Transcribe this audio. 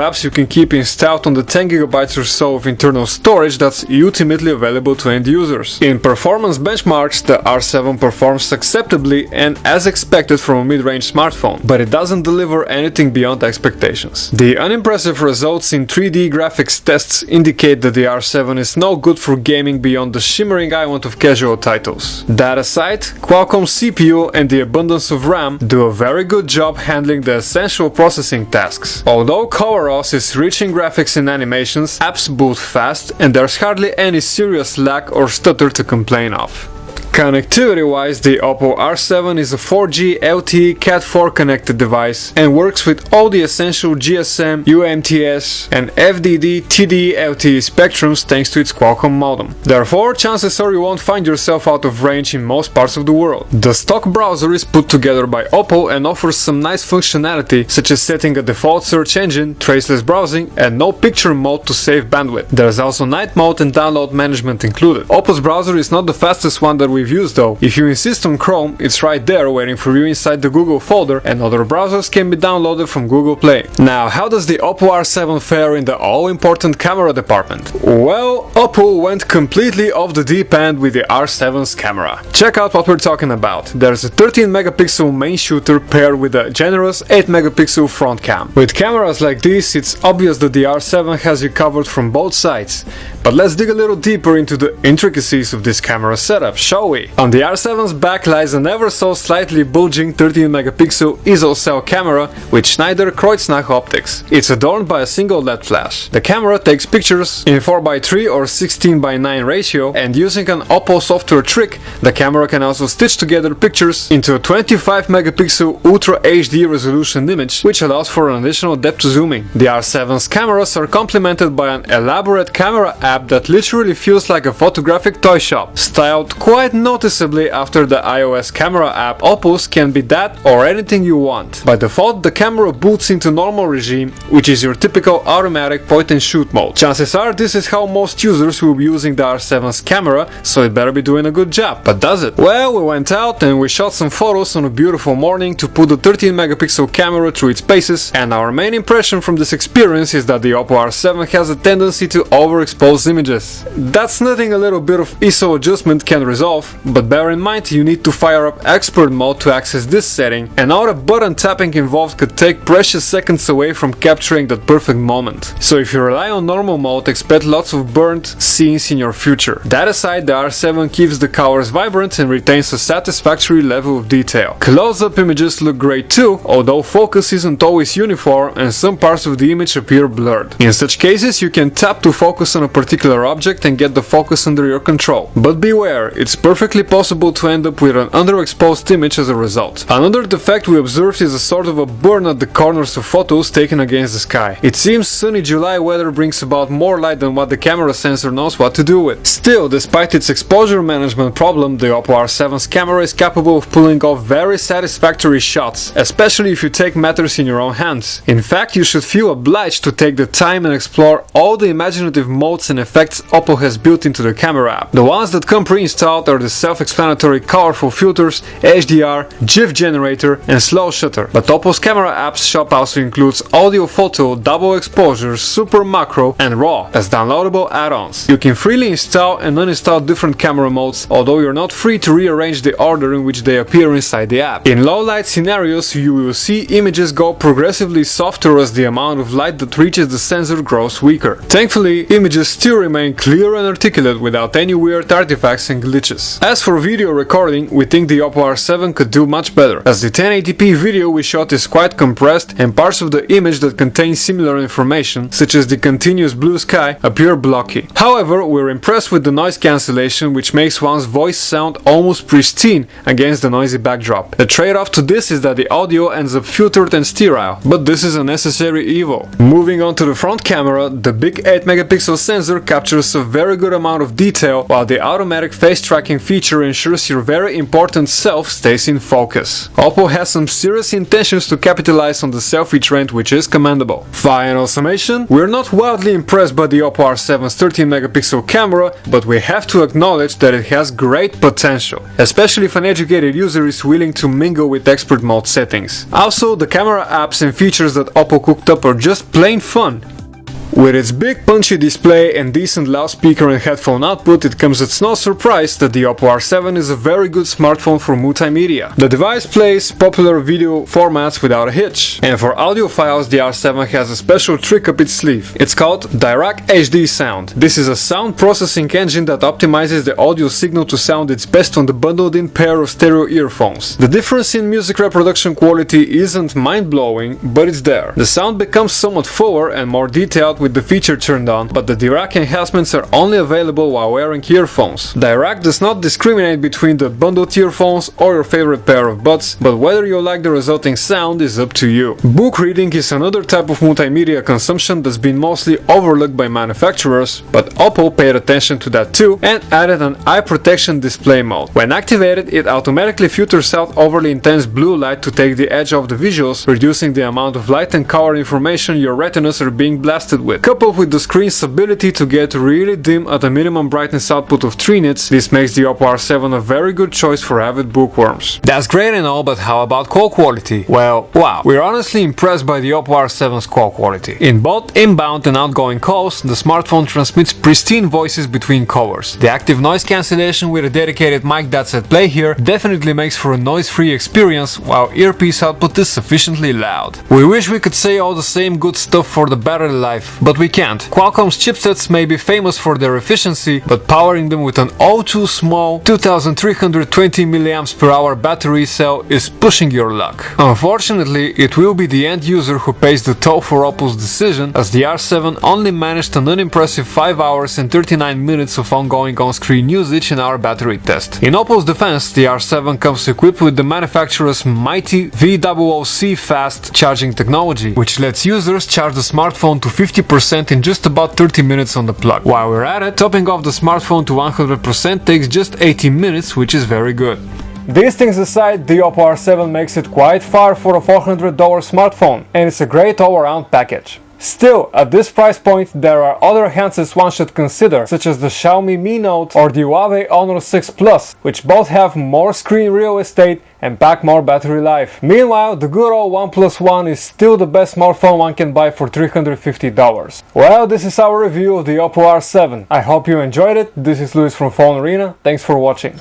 apps you can keep installed on the 10GB or so of internal storage that's ultimately available to end users. In performance benchmarks, the R7 performs acceptably and as expected from a mid-range smartphone, but it doesn't deliver anything beyond expectations. The unimpressive results in 3D graphics tests indicate that the R7 is no good for gaming beyond the shimmering island of casual titles. That aside, Qualcomm's CPU and the abundance of RAM do a very good job handling the essential processing tasks. Although ColorOS is rich in graphics and animations, apps boot fast and there's hardly any serious lag or stutter to complain of. Connectivity-wise, the Oppo R7 is a 4G LTE Cat4 connected device and works with all the essential GSM, UMTS and FDD TDE LTE spectrums thanks to its Qualcomm modem. Therefore, chances are you won't find yourself out of range in most parts of the world. The stock browser is put together by Oppo and offers some nice functionality such as setting a default search engine, traceless browsing and no picture mode to save bandwidth. There's also night mode and download management included. Oppo's browser is not the fastest one that we've used though. If you insist on Chrome, it's right there waiting for you inside the Google folder, and other browsers can be downloaded from Google Play. Now, how does the Oppo R7 fare in the all-important camera department? Well, Oppo went completely off the deep end with the R7's camera. Check out what we're talking about. There's a 13 megapixel main shooter paired with a generous 8 megapixel front cam. With cameras like this, it's obvious that the R7 has you covered from both sides. But let's dig a little deeper into the intricacies of this camera setup, shall we? On the R7's back lies an ever so slightly bulging 13 megapixel ISO cell camera with Schneider Kreuznach optics. It's adorned by a single LED flash. The camera takes pictures in 4:3 or 16:9 ratio, and using an Oppo software trick, the camera can also stitch together pictures into a 25 megapixel Ultra HD resolution image, which allows for an additional depth zooming. The R7's cameras are complemented by an elaborate camera app that literally feels like a photographic toy shop. Styled quite noticeably after the iOS camera app, Oppo's can be that or anything you want. By default, the camera boots into normal regime, which is your typical automatic point and shoot mode. Chances are this is how most users will be using the R7's camera, so it better be doing a good job. But does it? Well, we went out and we shot some photos on a beautiful morning to put the 13 megapixel camera through its paces, and our main impression from this experience is that the Oppo R7 has a tendency to overexpose images. That's nothing a little bit of ISO adjustment can resolve, but bear in mind you need to fire up expert mode to access this setting, and all the button tapping involved could take precious seconds away from capturing that perfect moment. So if you rely on normal mode, expect lots of burnt scenes in your future. That aside, the R7 keeps the colors vibrant and retains a satisfactory level of detail. Close-up images look great too, although focus isn't always uniform and some parts of the image appear blurred. In such cases, you can tap to focus on a particular object and get the focus under your control. But beware, it's perfectly possible to end up with an underexposed image as a result. Another defect we observed is a sort of a burn at the corners of photos taken against the sky. It seems sunny July weather brings about more light than what the camera sensor knows what to do with. Still, despite its exposure management problem, the Oppo R7's camera is capable of pulling off very satisfactory shots, especially if you take matters in your own hands. In fact, you should feel obliged to take the time and explore all the imaginative modes and effects Oppo has built into the camera app. The ones that come pre-installed are the self-explanatory colorful filters, HDR, GIF generator and slow shutter. But Oppo's camera apps shop also includes audio photo, double exposure, super macro and raw as downloadable add-ons. You can freely install and uninstall different camera modes, although you're not free to rearrange the order in which they appear inside the app. In low light scenarios, you will see images go progressively softer as the amount of light that reaches the sensor grows weaker. Thankfully, images still remain clear and articulate without any weird artifacts and glitches. As for video recording, we think the Oppo R7 could do much better, as the 1080p video we shot is quite compressed and parts of the image that contain similar information, such as the continuous blue sky, appear blocky. However, we're impressed with the noise cancellation, which makes one's voice sound almost pristine against the noisy backdrop. The trade-off to this is that the audio ends up filtered and sterile, but this is a necessary evil. Moving on to the front camera, the big 8 megapixel sensor sensor captures a very good amount of detail, while the automatic face tracking feature ensures your very important self stays in focus. Oppo has some serious intentions to capitalize on the selfie trend, which is commendable. Final summation: we're not wildly impressed by the Oppo R7's 13 megapixel camera, but we have to acknowledge that it has great potential, especially if an educated user is willing to mingle with expert mode settings. Also, the camera apps and features that Oppo cooked up are just plain fun. With its big punchy display and decent loudspeaker and headphone output, it comes as no surprise that the Oppo R7 is a very good smartphone for multimedia. The device plays popular video formats without a hitch, and for audiophiles the R7 has a special trick up its sleeve. It's called Direct HD Sound. This is a sound processing engine that optimizes the audio signal to sound its best on the bundled-in pair of stereo earphones. The difference in music reproduction quality isn't mind-blowing, but it's there. The sound becomes somewhat fuller and more detailed with the feature turned on, but the Dirac enhancements are only available while wearing earphones. Dirac does not discriminate between the bundled earphones or your favorite pair of buds, but whether you like the resulting sound is up to you. Book reading is another type of multimedia consumption that's been mostly overlooked by manufacturers, but Oppo paid attention to that too and added an eye protection display mode. When activated, it automatically filters out overly intense blue light to take the edge off the visuals, reducing the amount of light and color information your retinas are being blasted with. Coupled with the screen's ability to get really dim at a minimum brightness output of 3 nits, this makes the Oppo R7 a very good choice for avid bookworms. That's great and all, but how about call quality? Well, wow, we're honestly impressed by the Oppo R7's call quality. In both inbound and outgoing calls, the smartphone transmits pristine voices between callers. The active noise cancellation with a dedicated mic that's at play here definitely makes for a noise-free experience, while earpiece output is sufficiently loud. We wish we could say all the same good stuff for the battery life, but we can't. Qualcomm's chipsets may be famous for their efficiency, but powering them with an all-too small 2320 mAh battery cell is pushing your luck. Unfortunately, it will be the end user who pays the toll for Oppo's decision, as the R7 only managed an unimpressive 5 hours and 39 minutes of ongoing on-screen usage in our battery test. In Oppo's defense, the R7 comes equipped with the manufacturer's mighty VOOC fast charging technology, which lets users charge the smartphone to 50% in just about 30 minutes on the plug. While we're at it, topping off the smartphone to 100% takes just 18 minutes, which is very good. These things aside, the Oppo R7 makes it quite far for a $400 smartphone, and it's a great all-around package. Still, at this price point, there are other handsets one should consider, such as the Xiaomi Mi Note or the Huawei Honor 6 Plus, which both have more screen real estate and pack more battery life. Meanwhile, the good old OnePlus One is still the best smartphone one can buy for $350. Well, this is our review of the Oppo R7. I hope you enjoyed it. This is Luis from PhoneArena. Thanks for watching.